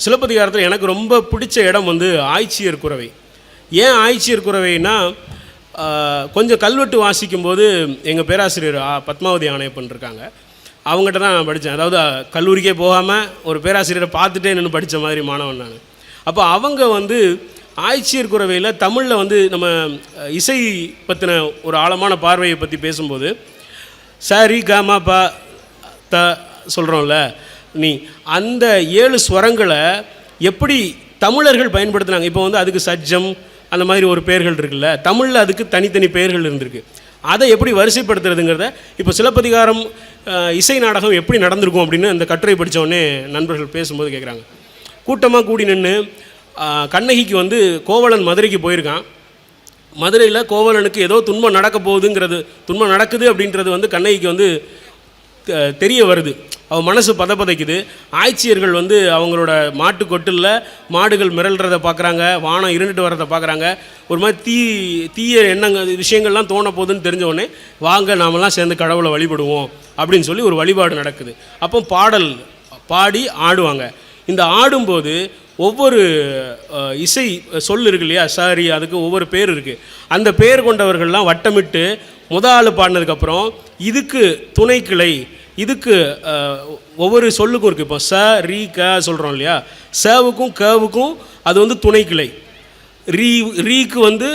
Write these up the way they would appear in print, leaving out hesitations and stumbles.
சிலப்பதிகாரத்தில் எனக்கு ரொம்ப பிடிச்ச இடம் வந்து ஆய்ச்சியர் குரவை. ஏன் ஆய்ச்சியர் குரவைன்னா, கொஞ்சம் கல்வெட்டு வாசிக்கும்போது எங்கள் பேராசிரியர் பத்மாவதி ஆணையப்பன் இருக்காங்க, அவங்ககிட்ட தான் நான் படித்தேன். அதாவது கல்லூரிக்கே போகாமல் ஒரு பேராசிரியரை பார்த்துட்டே நின்று படித்த மாதிரி மாணவன் நான். அப்போ அவங்க வந்து ஆய்ச்சியர் குரவையில் தமிழில் வந்து நம்ம இசை பற்றின ஒரு ஆழமான பார்வையை பற்றி பேசும்போது சரி க ம ப த சொல்கிறோம்ல, நீ அந்த 7 ஸ்வரங்களை எப்படி தமிழர்கள் பயன்படுத்தினாங்க. இப்போ வந்து அதுக்கு சஜ்ஜம் அந்த மாதிரி ஒரு பெயர்கள் இருக்குல்ல, தமிழில் அதுக்கு தனித்தனி பெயர்கள் இருந்திருக்கு. அதை எப்படி வரிசைப்படுத்துறதுங்கிறத இப்போ சிலப்பதிகாரம் இசை நாடகம் எப்படி நடந்திருக்கும் அப்படின்னு அந்த கட்டுரை படித்தவொடனே நண்பர்கள் பேசும்போது கேட்குறாங்க. கூட்டமாக கூடி நின்று கண்ணகிக்கு வந்து கோவலன் மதுரைக்கு போயிருக்கான். மதுரையில் கோவலனுக்கு ஏதோ துன்பம் நடக்க போகுதுங்கிறது, துன்பம் நடக்குது அப்படின்றது வந்து கண்ணகிக்கு வந்து தெரிய வருது. அவள் மனசு பதப்பதைக்குது. ஆய்ச்சியர்கள் வந்து அவங்களோட மாட்டு கொட்டில் மாடுகள் மிரள்றத பார்க்குறாங்க, வானம் இருண்டுட்டு வர்றதை பார்க்குறாங்க. ஒரு மாதிரி தீய எண்ணங்கள் விஷயங்கள்லாம் தோண போகுதுன்னு தெரிஞ்சவொடனே வாங்க நாமெல்லாம் சேர்ந்து கடவுளை வழிபடுவோம் அப்படின்னு சொல்லி ஒரு வழிபாடு நடக்குது. அப்போ பாடல் பாடி ஆடுவாங்க. இந்த ஆடும்போது ஒவ்வொரு இசை சொல் இருக்கு இல்லையா, சாரி, அதுக்கு ஒவ்வொரு பேர் இருக்குது. அந்த பேர் கொண்டவர்கள்லாம் வட்டமிட்டு முதல் பாடினதுக்கப்புறம் இதுக்கு துணைக்கிளை, இதுக்கு ஒவ்வொரு சொல்லுக்கும் இருக்குது. இப்போ ச ரீ க சொல்கிறோம் இல்லையா, சவுக்கும் கவுக்கும் அது வந்து துணைக்கிளை, ரீக்கு வந்து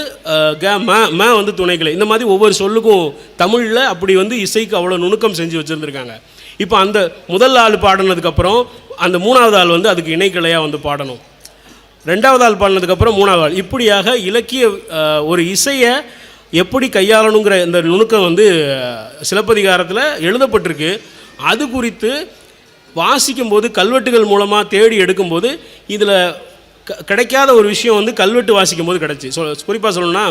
க ம வந்து துணைக்கிளை. இந்த மாதிரி ஒவ்வொரு சொல்லுக்கும் தமிழில் அப்படி வந்து இசைக்கு அவ்வளோ நுணுக்கம் செஞ்சு வச்சுருந்துருக்காங்க. இப்போ அந்த முதல் ஆள் பாடினதுக்கப்புறம் அந்த 3வது ஆள் வந்து அதுக்கு இணைக்கிளையாக வந்து பாடணும். 2வது ஆள் பாடினதுக்கப்புறம் 3வது ஆள், இப்படியாக இலக்கிய ஒரு இசையை எப்படி கையாளணுங்கிற இந்த நுணுக்கம் வந்து சிலப்பதிகாரத்தில் எழுதப்பட்டிருக்கு. அது குறித்து வாசிக்கும்போது கல்வெட்டுகள் மூலமாக தேடி எடுக்கும்போது இதில் கிடைக்காத ஒரு விஷயம் வந்து கல்வெட்டு வாசிக்கும்போது கிடச்சி. குறிப்பாக சொல்லணும்னா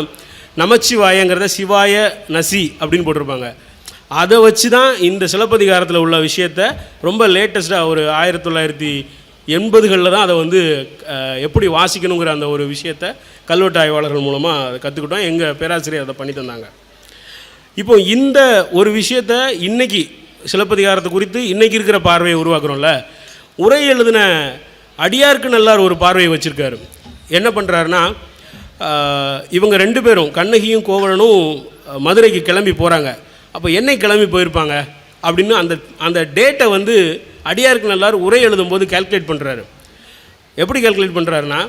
நமச்சிவாயங்கிறத சிவாய நசி அப்படின்னு போட்டிருப்பாங்க. அதை வச்சு தான் இந்த சிலப்பதிகாரத்தில் உள்ள விஷயத்தை ரொம்ப லேட்டஸ்ட்டாக ஒரு 1980களில் தான் அதை வந்து எப்படி வாசிக்கணுங்கிற அந்த ஒரு விஷயத்தை கல்வெட்டு ஆய்வாளர்கள் மூலமாக அதை கற்றுக்கிட்டோம். எங்கள் பேராசிரியர் அதை பண்ணி தந்தாங்க. இப்போ இந்த ஒரு விஷயத்தை இன்றைக்கி சிலப்பதிகாரத்தை குறித்து இன்றைக்கி இருக்கிற பார்வையை உருவாக்குறோம்ல, உரை எழுதின அடியார்க்கு நல்லார் ஒரு பார்வையை வச்சுருக்காரு. என்ன பண்ணுறாருன்னா, இவங்க 2 பேரும் கண்ணகியும் கோவலனும் மதுரைக்கு கிளம்பி போகிறாங்க. அப்போ என்னை கிளம்பி போயிருப்பாங்க அப்படின்னு அந்த டேட்டை வந்து அடியாருக்கு நல்லார் உரை எழுதும்போது கால்குலேட் பண்ணுறாரு. எப்படி கால்குலேட் பண்ணுறாருன்னா,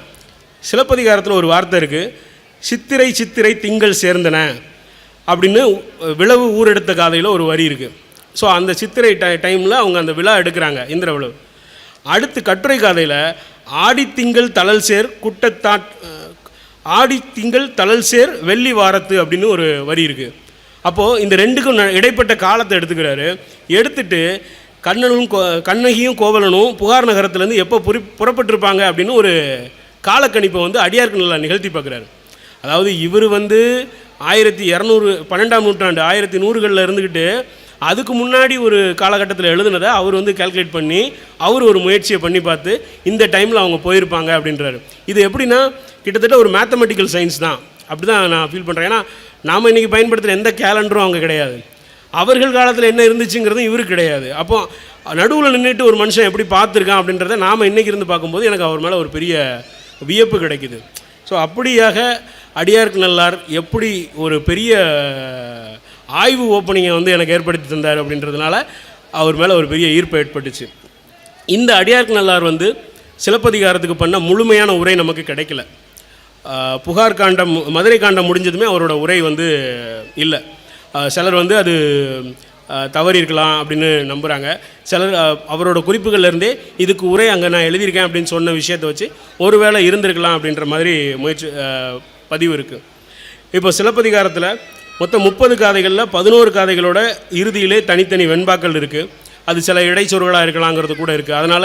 சிலப்பதிகாரத்தில் ஒரு வார்த்தை இருக்குது, சித்திரை சித்திரை திங்கள் சேர்ந்தன அப்படின்னு விழவு ஊரெடுத்த காதையில் ஒரு வரி இருக்குது. ஸோ அந்த சித்திரை டைமில் அவங்க அந்த விழா எடுக்கிறாங்க, இந்திர விழவு. அடுத்து கட்டுரை காதையில் ஆடித்திங்கள் தழல் சேர் ஆடித்திங்கள் தழல் சேர் வெள்ளி வாரத்து அப்படின்னு ஒரு வரி இருக்குது. அப்போது இந்த 2க்கும் இடைப்பட்ட காலத்தை எடுத்துக்கிறாரு. எடுத்துட்டு கண்ணகியும் கோவலனும் புகார் நகரத்துலேருந்து எப்போ புறப்பட்டிருப்பாங்க அப்படின்னு ஒரு காலக்கணிப்பை வந்து அடியாருக்கு நல்லா நிகழ்த்தி பார்க்குறாரு. அதாவது இவர் வந்து 1200 12ஆம் நூற்றாண்டு 1100களில் இருந்துக்கிட்டு அதுக்கு முன்னாடி ஒரு காலகட்டத்தில் எழுதுனதை அவர் வந்து கால்குலேட் பண்ணி அவர் ஒரு முயற்சியை பண்ணி பார்த்து இந்த டைமில் அவங்க போயிருப்பாங்க அப்படின்றாரு. இது எப்படின்னா கிட்டத்தட்ட ஒரு மேத்தமெட்டிக்கல் சயின்ஸ் தான், அப்படி தான் நான் ஃபீல் பண்ணுறேன். ஏன்னா நாம் இன்றைக்கி பயன்படுத்துகிற எந்த கேலண்டரும் அவங்க கிடையாது, அவர்கள் காலத்தில் என்ன இருந்துச்சுங்கிறதும் இவருக்கு கிடையாது. அப்போ நடுவில் நின்றுட்டு ஒரு மனுஷன் எப்படி பார்த்துருக்கான் அப்படின்றத நாம் இன்றைக்கி இருந்து பார்க்கும்போது எனக்கு அவர் மேலே ஒரு பெரிய வியப்பு கிடைக்குது. ஸோ அப்படியாக அடியார்க்கு நல்லார் எப்படி ஒரு பெரிய ஆய்வு ஓப்பனிங்கை வந்து எனக்கு ஏற்படுத்தி தந்தார் அப்படின்றதுனால அவர் மேலே ஒரு பெரிய ஈர்ப்பு ஏற்பட்டுச்சு. இந்த அடியார்க்கு நல்லார் வந்து சிலப்பதிகாரத்துக்கு பண்ண முழுமையான உரை நமக்கு கிடைக்கல. புகார் காண்டம் மதுரை காண்டம் முடிஞ்சதுமே அவரோட உரை வந்து இல்லை. சிலர் வந்து அது தவறி இருக்கலாம் அப்படின்னு நம்புகிறாங்க. சிலர் அவரோட குறிப்புகள்லேருந்தே இதுக்கு உரை அங்கே நான் எழுதியிருக்கேன் அப்படின்னு சொன்ன விஷயத்தை வச்சு ஒருவேளை இருந்திருக்கலாம் அப்படின்ற மாதிரி பதிவு இருக்குது. இப்போ சிலப்பதிகாரத்தில் மொத்தம் 30 காதைகளில் 11 காதைகளோட இறுதியிலே தனித்தனி வெண்பாக்கள் இருக்குது. அது சில இடைச்சொருகளாக இருக்கலாங்கிறது கூட இருக்குது. அதனால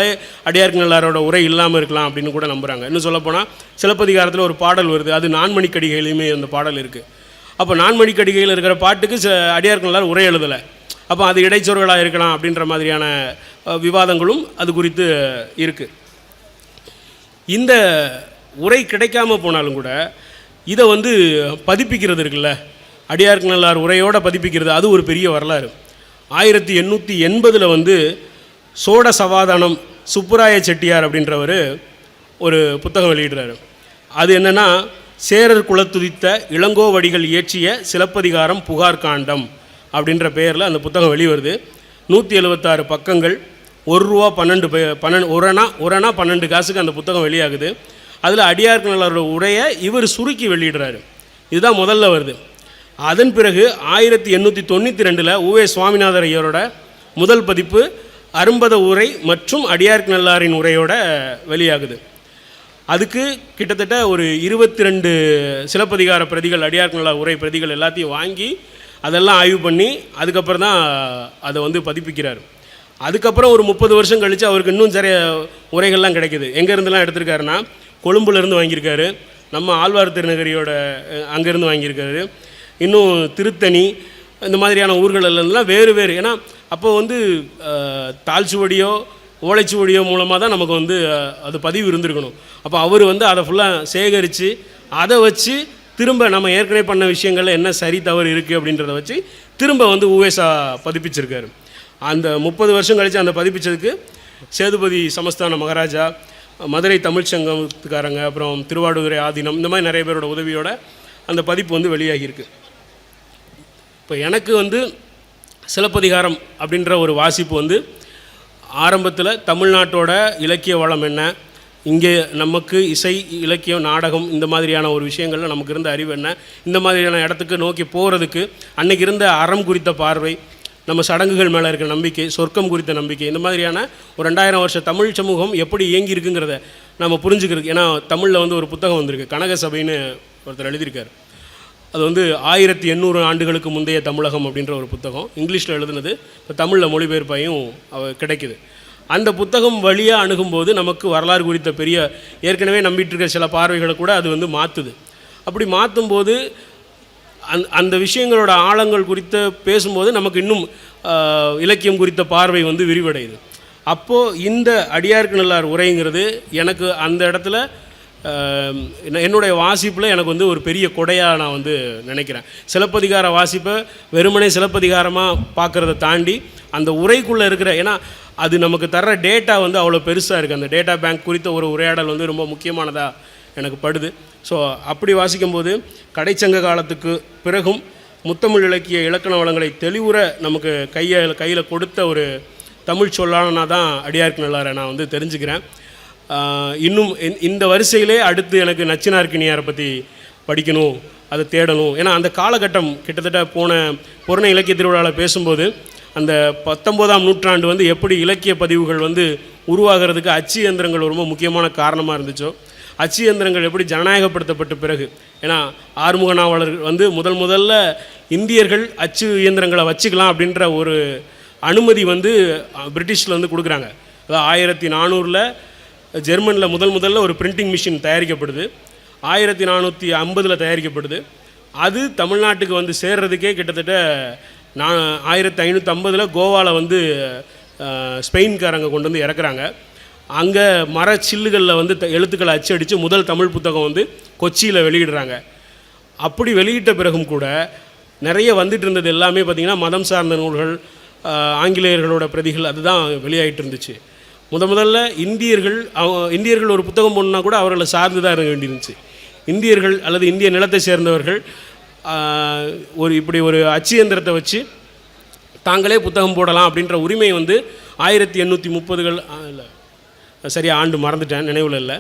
அடியார்க்கு நல்லாரோட உரை இல்லாமல் இருக்கலாம் அப்படின்னு கூட நம்புகிறாங்க. இன்னும் சொல்லப்போனால் சிலப்பதிகாரத்தில் ஒரு பாடல் வருது, அது 4 மணிக்கடிகையிலையுமே அந்த பாடல் இருக்குது. அப்போ 4 மணிக்கடிகையில் இருக்கிற பாட்டுக்கு அடியார்க்கு நல்லார் உரை எழுதலை, அப்போ அது இடைச்சொருகளாக இருக்கலாம் அப்படின்ற மாதிரியான விவாதங்களும் அது குறித்து இருக்குது. இந்த உரை கிடைக்காமல் போனாலும் கூட இதை வந்து பதிப்பிக்கிறது இருக்குல்ல, அடியார்க்கு நல்லார் உரையோடு பதிப்பிக்கிறது, அது ஒரு பெரிய வரலாறு. 1880 வந்து சோட சவாதானம் சுப்புராய செட்டியார் அப்படின்றவர் ஒரு புத்தகம் வெளியிடுறாரு. அது என்னென்னா, சேரர் குலத்துதித்த இளங்கோவடிகள் இயற்றிய சிலப்பதிகாரம் புகார் காண்டம் அப்படின்ற பெயரில் அந்த புத்தகம் வெளிவருது. 176 பக்கங்கள், ₹1 12 காசுக்கு அந்த புத்தகம் வெளியாகுது. அதில் அடியார்க்கு நல்லாரோட உரையை இவர் சுருக்கி வெளியிடுறாரு. இதுதான் முதல்ல வருது. அதன் பிறகு 1892 உவே சுவாமிநாதர் ஐயரோட முதல் பதிப்பு அரும்பத உரை மற்றும் அடியார்க்கு நல்லாரின் உரையோட வெளியாகுது. அதுக்கு கிட்டத்தட்ட ஒரு 22 சிலப்பதிகார பிரதிகள், அடியார்க்கு நல்லார் உரை பிரதிகள் எல்லாத்தையும் வாங்கி அதெல்லாம் ஆய்வு பண்ணி அதுக்கப்புறம் தான் அதை வந்து பதிப்பிக்கிறார். அதுக்கப்புறம் ஒரு 30 வருஷம் கழித்து அவருக்கு இன்னும் நிறைய உரைகள்லாம் கிடைக்கிது. எங்கேருந்துலாம் எடுத்திருக்காருன்னா, கொழும்புலேருந்து வாங்கியிருக்காரு, நம்ம ஆழ்வார் திருநகரியோட அங்கேருந்து வாங்கியிருக்காரு, இன்னும் திருத்தணி, இந்த மாதிரியான ஊர்களெல்லாம் வேறு வேறு. ஏன்னா அப்போ வந்து தாழ்ச்சுவடியோ ஓலைச்சுவடியோ மூலமாக தான் நமக்கு வந்து அது பதிவு இருந்திருக்கணும். அப்போ அவர் வந்து அதை ஃபுல்லாக சேகரித்து அதை வச்சு திரும்ப நம்ம ஏற்கனவே பண்ண விஷயங்களில் என்ன சரி தவறு இருக்குது அப்படின்றத வச்சு திரும்ப வந்து உவேசா பதிப்பிச்சிருக்காரு. அந்த 30 வருஷம் கழித்து அந்த பதிப்பிச்சதுக்கு சேதுபதி சமஸ்தான மகாராஜா, மதுரை தமிழ் சங்கத்துக்காரங்க, அப்புறம் திருவாடுதுறை ஆதீனம், இந்த மாதிரி நிறைய பேரோட உதவியோட அந்த பதிப்பு வந்து வெளியாகியிருக்கு. இப்போ எனக்கு வந்து சிலப்பதிகாரம் அப்படின்ற ஒரு வாசிப்பு வந்து ஆரம்பத்தில் தமிழ்நாட்டோட இலக்கிய வளம் என்ன, இங்கே நமக்கு இசை, இலக்கியம், நாடகம், இந்த மாதிரியான ஒரு விஷயங்களில் நமக்கு இருந்த அறிவு என்ன, இந்த மாதிரியான இடத்துக்கு நோக்கி போகிறதுக்கு அன்றைக்கி இருந்த அறம் குறித்த பார்வை, நம்ம சடங்குகள் மேலே இருக்கிற நம்பிக்கை, சொர்க்கம் குறித்த நம்பிக்கை, இந்த மாதிரியான ஒரு 2000 வருஷ தமிழ் சமூகம் எப்படி இயங்கி இருக்குங்கிறத நம்ம புரிஞ்சுக்கிறது. ஏன்னா தமிழில் வந்து ஒரு புத்தகம் வந்திருக்கு, கனக சபைன்னு ஒருத்தர் எழுதியிருக்கார். அது வந்து 1800 ஆண்டுகளுக்கு முந்தைய தமிழகம் அப்படின்ற ஒரு புத்தகம், இங்கிலீஷில் எழுதுனது, இப்போ தமிழில் மொழிபெயர்ப்பையும் கிடைக்குது. அந்த புத்தகம் வழியாக அணுகும்போது நமக்கு வரலாறு குறித்த பெரிய ஏற்கனவே நம்பிட்டு இருக்கிற சில பார்வைகளை கூட அது வந்து மாற்றுது. அப்படி மாற்றும்போது அந்த விஷயங்களோட ஆழங்கள் குறித்து பேசும்போது நமக்கு இன்னும் இலக்கியம் குறித்த பார்வை வந்து விரிவடையுது. அப்போது இந்த அடியார்க்கு நல்லார் உரைங்கிறது எனக்கு அந்த இடத்துல என்னுடைய வாசிப்பில் எனக்கு வந்து ஒரு பெரிய கொடையாக நான் வந்து நினைக்கிறேன். சிலப்பதிகார வாசிப்பை வெறுமனே சிலப்பதிகாரமாக பார்க்குறத தாண்டி அந்த உரைக்குள்ளே இருக்கிற, ஏன்னா அது நமக்கு தர்ற டேட்டா வந்து அவ்வளோ பெருசாக இருக்குது. அந்த டேட்டா பேங்க் குறித்த ஒரு உரையாடல் வந்து ரொம்ப முக்கியமானதாக எனக்கு படுது. ஸோ அப்படி வாசிக்கும்போது கடைச்சங்க காலத்துக்கு பிறகும் முத்தமிழ் இலக்கிய இலக்கண வளங்களை தெளிவுற நமக்கு கையில் கொடுத்த ஒரு தமிழ் சொல்லானா தான் அடியார்க்கு நல்லாரை நான் வந்து தெரிஞ்சுக்கிறேன். இன்னும் இந்த வரிசையிலே அடுத்து எனக்கு நச்சினார்க்கினியாரை பற்றி படிக்கணும், அதை தேடணும். ஏன்னா அந்த காலகட்டம் கிட்டத்தட்ட போன புறணை இலக்கிய திருவிழாவில் பேசும்போது அந்த 19ஆம் நூற்றாண்டு வந்து எப்படி இலக்கிய பதிவுகள் வந்து உருவாகிறதுக்கு அச்சு இயந்திரங்கள் ரொம்ப முக்கியமான காரணமாக இருந்துச்சோ, அச்சு இயந்திரங்கள் எப்படி ஜனநாயகப்படுத்தப்பட்ட பிறகு, ஏன்னா ஆறுமுக நாவலர்கள் வந்து முதல்ல இந்தியர்கள் அச்சு இயந்திரங்களை வச்சுக்கலாம் அப்படின்ற ஒரு அனுமதி வந்து பிரிட்டிஷில் வந்து கொடுக்குறாங்க. அதாவது 1400 ஜெர்மனியில் முதல்ல ஒரு பிரிண்டிங் மிஷின் தயாரிக்கப்படுது, 1450 தயாரிக்கப்படுது. அது தமிழ்நாட்டுக்கு வந்து சேர்றதுக்கே கிட்டத்தட்ட 1550 கோவாவில் வந்து ஸ்பெயின்காரங்க கொண்டு வந்து இறக்குறாங்க. அங்கே மரச்சில்லுகளில் வந்து எழுத்துக்களை அச்சடித்து முதல் தமிழ் புத்தகம் வந்து கொச்சியில் வெளியிடுறாங்க. அப்படி வெளியிட்ட பிறகும் கூட நிறைய வந்துட்டு இருந்தது எல்லாமே பார்த்திங்கன்னா மதம் சார்ந்த நூல்கள், ஆங்கிலேயர்களோட பிரதிகள், அதுதான் வெளியாகிட்டு இருந்துச்சு. முதல்ல இந்தியர்கள் ஒரு புத்தகம் போடணுன்னா கூட அவர்களை சார்ந்து தான் இருக்க வேண்டியிருந்துச்சு. இந்தியர்கள் அல்லது இந்திய நிலத்தை சேர்ந்தவர்கள் இப்படி ஒரு அச்சு இயந்திரத்தை வச்சு தாங்களே புத்தகம் போடலாம் அப்படின்ற உரிமை வந்து 1830கள் இல்லை, சரியாக ஆண்டு மறந்துட்டேன், நினைவில் இல்லை,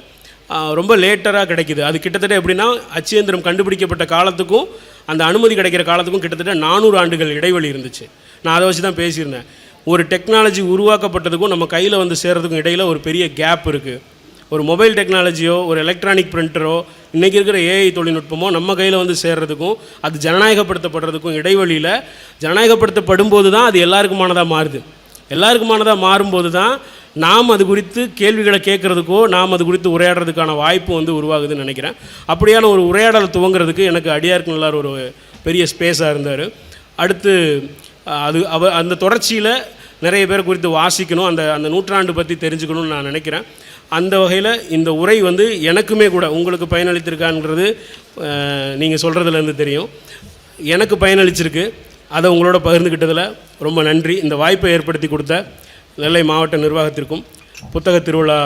ரொம்ப லேட்டராக கிடைக்கிது. அது கிட்டத்தட்ட எப்படின்னா அச்சு இயந்திரம் கண்டுபிடிக்கப்பட்ட காலத்துக்கும் அந்த அனுமதி கிடைக்கிற காலத்துக்கும் கிட்டத்தட்ட 400 ஆண்டுகள் இடைவெளி இருந்துச்சு. நான் அதை வச்சு தான் பேசியிருந்தேன். ஒரு டெக்னாலஜி உருவாக்கப்பட்டதுக்கும் நம்ம கையில் வந்து சேர்கிறதுக்கும் இடையில் ஒரு பெரிய கேப் இருக்குது. ஒரு மொபைல் டெக்னாலஜியோ ஒரு எலக்ட்ரானிக் பிரிண்டரோ இன்றைக்கி இருக்கிற ஏஐ தொழில்நுட்பமோ நம்ம கையில் வந்து சேர்கிறதுக்கும் அது ஜனநாயகப்படுத்தப்படுறதுக்கும் இடைவெளியில் ஜனநாயகப்படுத்தப்படும் போது தான் அது எல்லாருக்குமானதாக மாறுது. எல்லாருக்குமானதாக மாறும்போது தான் நாம் அது குறித்து கேள்விகளை கேட்குறதுக்கோ நாம் அது குறித்து உரையாடுறதுக்கான வாய்ப்பு வந்து உருவாகுதுன்னு நினைக்கிறேன். அப்படியான ஒரு உரையாடலை துவங்கிறதுக்கு எனக்கு அடியார்க்கு நல்லார் ஒரு பெரிய ஸ்பேஸாக இருந்தார். அடுத்து அந்த தொடர்ச்சியில் நிறைய பேர் குறித்து வாசிக்கணும், அந்த நூற்றாண்டு பற்றி தெரிஞ்சுக்கணும்னு நான் நினைக்கிறேன். அந்த வகையில் இந்த உரை வந்து எனக்குமே கூட உங்களுக்கு பயனளித்திருக்கான்றது நீங்கள் சொல்கிறதுலேருந்து தெரியும். எனக்கு பயனளிச்சிருக்கு. அதை உங்களோட பகிர்ந்துக்கிட்டதில் ரொம்ப நன்றி. இந்த வாய்ப்பை ஏற்படுத்தி கொடுத்த நெல்லை மாவட்ட நிர்வாகத்திற்கும் புத்தக திருவிழா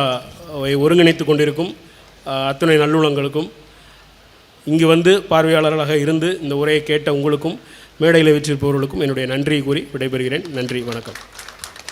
ஒருங்கிணைத்து கொண்டிருக்கும் அத்துணை நல்லுள்ளங்களுக்கும், இங்கு வந்து பார்வையாளர்களாக இருந்து இந்த உரையை கேட்ட உங்களுக்கும், மேடையில் வீற்றிருப்பவர்களுக்கும் என்னுடைய நன்றியை கூறி விடைபெறுகிறேன். நன்றி, வணக்கம்.